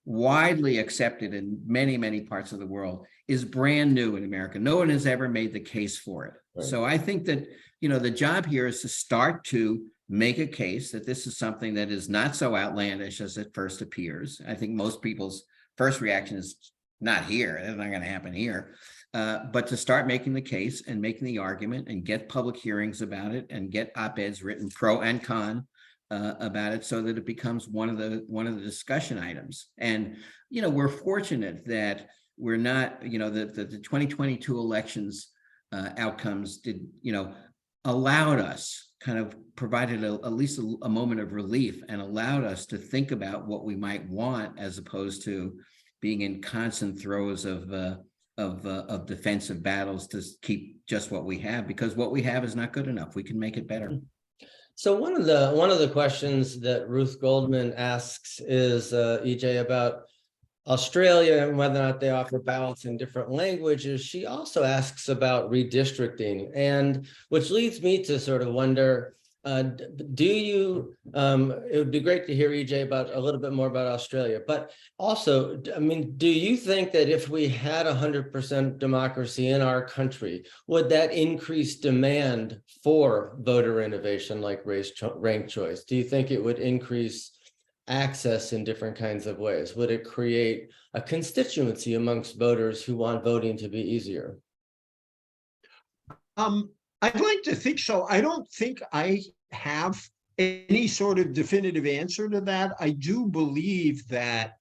Speaker 3: widely accepted in many, many parts of the world, is brand new in America. No one has ever made the case for it. Right. So I think that, the job here is to start to make a case that this is something that is not so outlandish as it first appears. I think most people's first reaction is not here. It's not going to happen here. But to start making the case and making the argument and get public hearings about it and get op-eds written pro and con about it, so that it becomes one of the discussion items. And we're fortunate that we're not, the 2022 elections outcomes did, allowed us, kind of provided at least a moment of relief and allowed us to think about what we might want, as opposed to being in constant throes of defensive battles to keep just what we have, because what we have is not good enough. We can make it better.
Speaker 2: So one of the questions that Ruth Goldman asks is, EJ, about Australia and whether or not they offer ballots in different languages. She also asks about redistricting, and which leads me to sort of wonder, Do you, it would be great to hear EJ about a little bit more about Australia, but also, I mean, do you think that if we had 100% democracy in our country, would that increase demand for voter innovation like ranked choice? Do you think it would increase access in different kinds of ways? Would it create a constituency amongst voters who want voting to be easier?
Speaker 4: I'd like to think so. I don't think I have any sort of definitive answer to that. I do believe that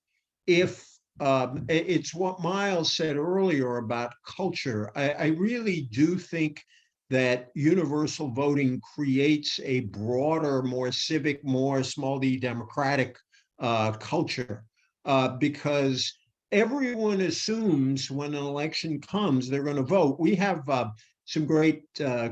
Speaker 4: if it's what Miles said earlier about culture, I really do think that universal voting creates a broader, more civic, more small d democratic culture, because everyone assumes when an election comes, they're going to vote. We have some great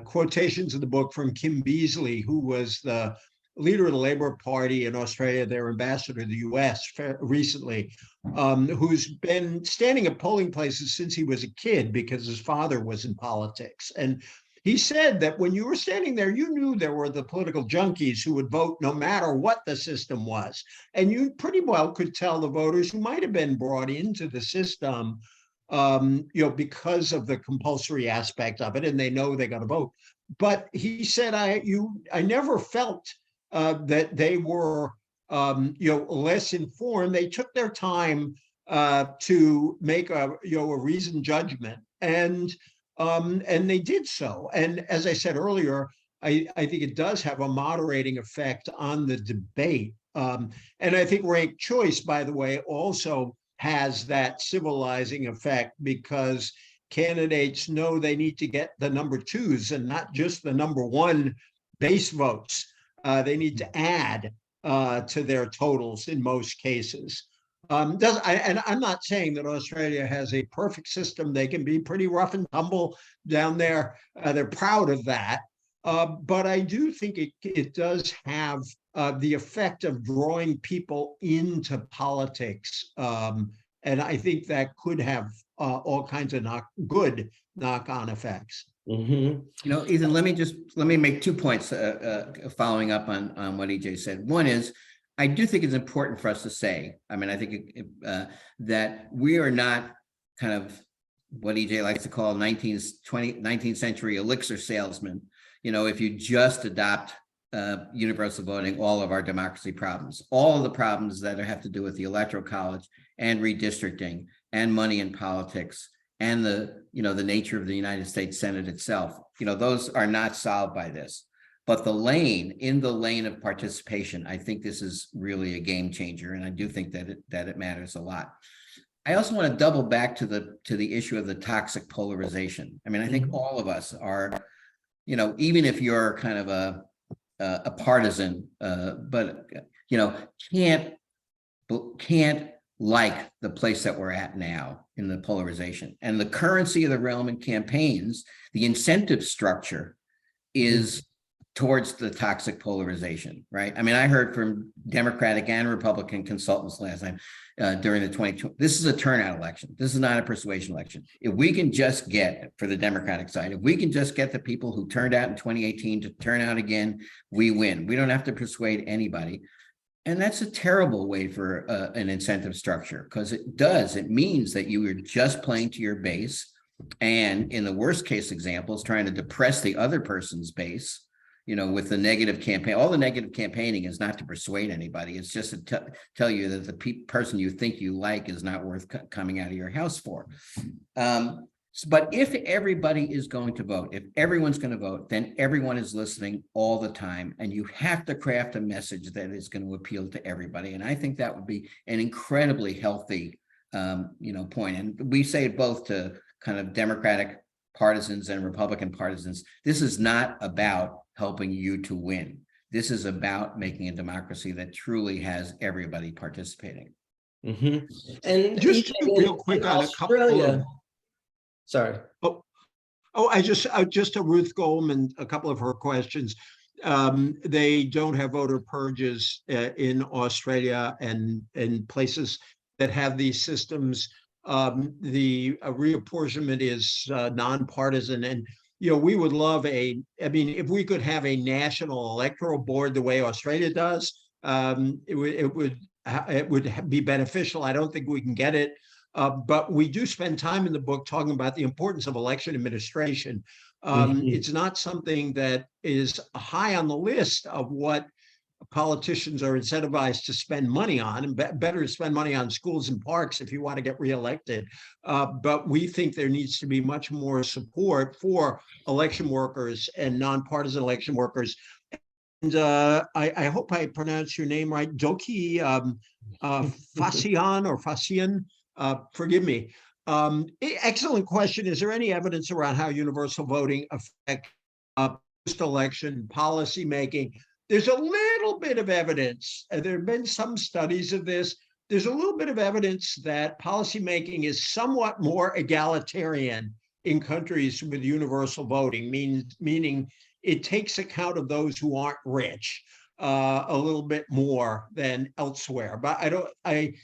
Speaker 4: quotations in the book from Kim Beazley, who was the leader of the Labour Party in Australia, their ambassador to the US recently, who's been standing at polling places since he was a kid because his father was in politics. And he said that when you were standing there, you knew there were the political junkies who would vote no matter what the system was. And you pretty well could tell the voters who might have been brought into the system because of the compulsory aspect of it, and they know they got to vote. But he said, I never felt that they were, less informed. They took their time to make a reasoned judgment, and they did so. And as I said earlier, I think it does have a moderating effect on the debate. And I think ranked choice, by the way, also has that civilizing effect, because candidates know they need to get the number twos and not just the number one base votes. They need to add to their totals in most cases. And I'm not saying that Australia has a perfect system. They can be pretty rough and tumble down there. They're proud of that. But I do think it does have the effect of drawing people into politics. And I think that could have all kinds of good knock-on effects.
Speaker 2: Mm-hmm.
Speaker 3: Ethan, let me make 2 points following up on what EJ said. One is, I do think it's important for us to say, I mean, I think that we are not kind of what EJ likes to call 19th century elixir salesmen. If you just adopt universal voting, all of our democracy problems, all of the problems that have to do with the Electoral College and redistricting and money in politics and the nature of the United States Senate itself, those are not solved by this. But in the lane of participation, I think this is really a game changer, and I do think that it matters a lot. I also want to double back to the issue of the toxic polarization. I mean, I think all of us are, even if you're kind of a partisan, but can't like the place that we're at now in the polarization. And the currency of the realm in campaigns, the incentive structure is towards the toxic polarization, right? I mean, I heard from Democratic and Republican consultants last time during the 2020, this is a turnout election. This is not a persuasion election. If we can just get, for the Democratic side, if we can just get the people who turned out in 2018 to turn out again, we win. We don't have to persuade anybody. And that's a terrible way for an incentive structure, because it means that you are just playing to your base. And in the worst case examples, trying to depress the other person's base, with the negative campaign. All the negative campaigning is not to persuade anybody. It's just to tell you that the person you think you like is not worth coming out of your house for. But if everybody is going to vote, if everyone's going to vote, then everyone is listening all the time. And you have to craft a message that is going to appeal to everybody. And I think that would be an incredibly healthy, point. And we say it both to kind of Democratic partisans and Republican partisans. This is not about helping you to win. This is about making a democracy that truly has everybody participating.
Speaker 2: Mm-hmm. And
Speaker 4: just real quick on
Speaker 2: Australia,
Speaker 4: a couple of,
Speaker 2: sorry.
Speaker 4: I just to Ruth Goldman, a couple of her questions. They don't have voter purges in Australia and in places that have these systems. The reapportionment is nonpartisan, and we would love if we could have a national electoral board the way Australia does, it would be beneficial. I don't think we can get it. But we do spend time in the book talking about the importance of election administration. It's not something that is high on the list of what politicians are incentivized to spend money on, and better to spend money on schools and parks if you want to get reelected. But we think there needs to be much more support for election workers and nonpartisan election workers. And I hope I pronounced your name right, Doki Fasian. Forgive me. Excellent question. Is there any evidence around how universal voting affects post-election policy making? There's a little bit of evidence. There have been some studies of this. There's a little bit of evidence that policymaking is somewhat more egalitarian in countries with universal voting, meaning it takes account of those who aren't rich a little bit more than elsewhere. But I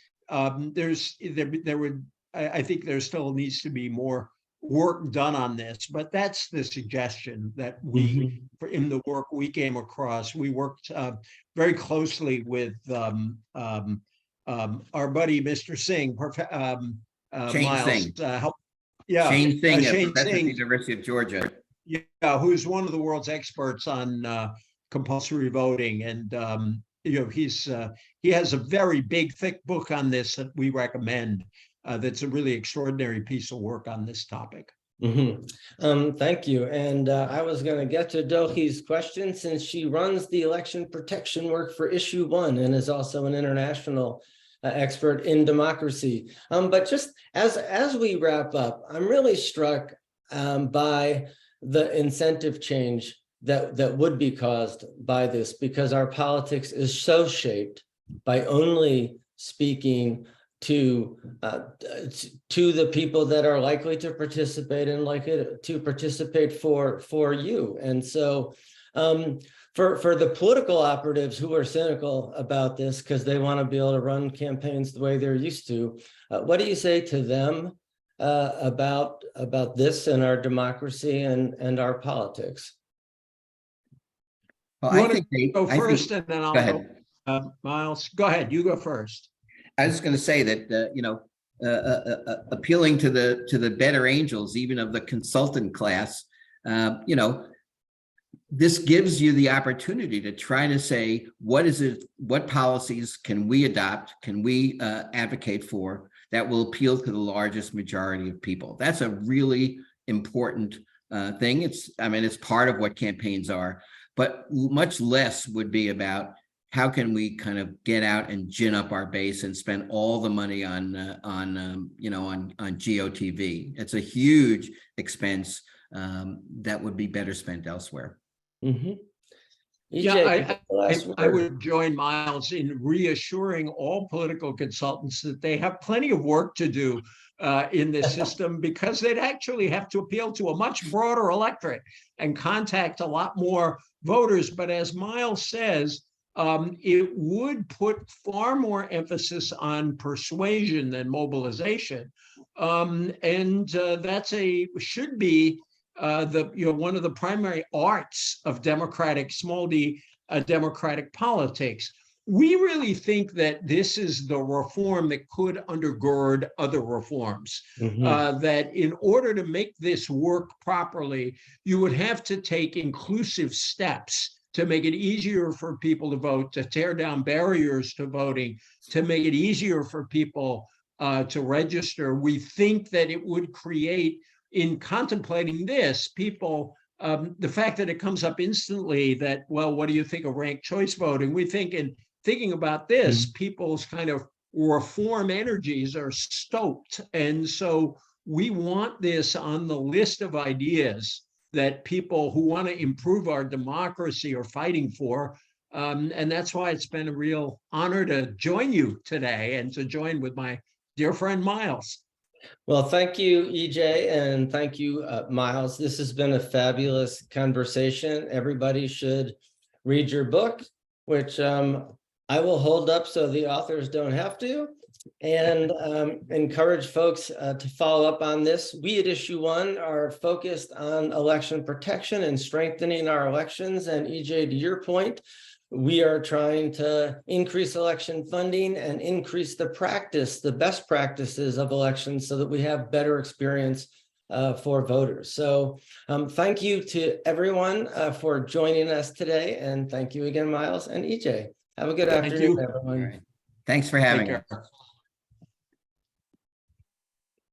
Speaker 4: think there still needs to be more work done on this, but that's the suggestion that in the work we came across. We worked very closely with our buddy, Mr. Singh,
Speaker 3: Shane
Speaker 4: Miles,
Speaker 3: Singh.
Speaker 4: Shane
Speaker 3: Singh,
Speaker 4: Shane
Speaker 3: professor at
Speaker 4: Singh,
Speaker 3: the University of Georgia.
Speaker 4: Yeah, who's one of the world's experts on compulsory voting, and he has a very big, thick book on this that we recommend. That's a really extraordinary piece of work on this topic.
Speaker 2: Thank you. And I was going to get to Dohi's question, since she runs the election protection work for Issue 1 and is also an international expert in democracy. But just as we wrap up, I'm really struck by the incentive change that would be caused by this, because our politics is so shaped by only speaking to the people that are likely to participate and likely to participate for you. And so for the political operatives who are cynical about this because they want to be able to run campaigns the way they're used to, what do you say to them about this and our democracy and our politics?
Speaker 3: Well,
Speaker 4: I think they go first, and then I'll go. Miles, go ahead. You go first.
Speaker 3: I was going to say that appealing to the better angels, even of the consultant class, this gives you the opportunity to try to say, what policies can we adopt, can we advocate for that will appeal to the largest majority of people? That's a really important thing. It's part of what campaigns are, but much less would be about how can we kind of get out and gin up our base and spend all the money on GOTV. It's a huge expense that would be better spent elsewhere.
Speaker 4: Yeah, I would join Miles in reassuring all political consultants that they have plenty of work to do in this system, because they'd actually have to appeal to a much broader electorate and contact a lot more voters. But as Miles says, it would put far more emphasis on persuasion than mobilization, and that should be one of the primary arts of democratic, small d, democratic politics. We really think that this is the reform that could undergird other reforms. That in order to make this work properly, you would have to take inclusive steps to make it easier for people to vote, to tear down barriers to voting, to make it easier for people to register. We think that it would create, in contemplating this, people, the fact that it comes up instantly that, well, what do you think of ranked choice voting? We think in thinking about this, people's kind of reform energies are stoked. And so we want this on the list of ideas that people who want to improve our democracy are fighting for. And that's why it's been a real honor to join you today and to join with my dear friend, Miles.
Speaker 2: Well, thank you, EJ, and thank you, Miles. This has been a fabulous conversation. Everybody should read your book, which I will hold up so the authors don't have to. and encourage folks to follow up on this. We at Issue One are focused on election protection and strengthening our elections. And EJ, to your point, we are trying to increase election funding and increase the best practices of elections so that we have better experience for voters. So thank you to everyone for joining us today. And thank you again, Miles and EJ. Have a good
Speaker 4: Thank
Speaker 2: afternoon,
Speaker 4: you.
Speaker 2: everyone.
Speaker 3: All right. Thanks for
Speaker 4: Take
Speaker 3: having
Speaker 4: care.
Speaker 3: us.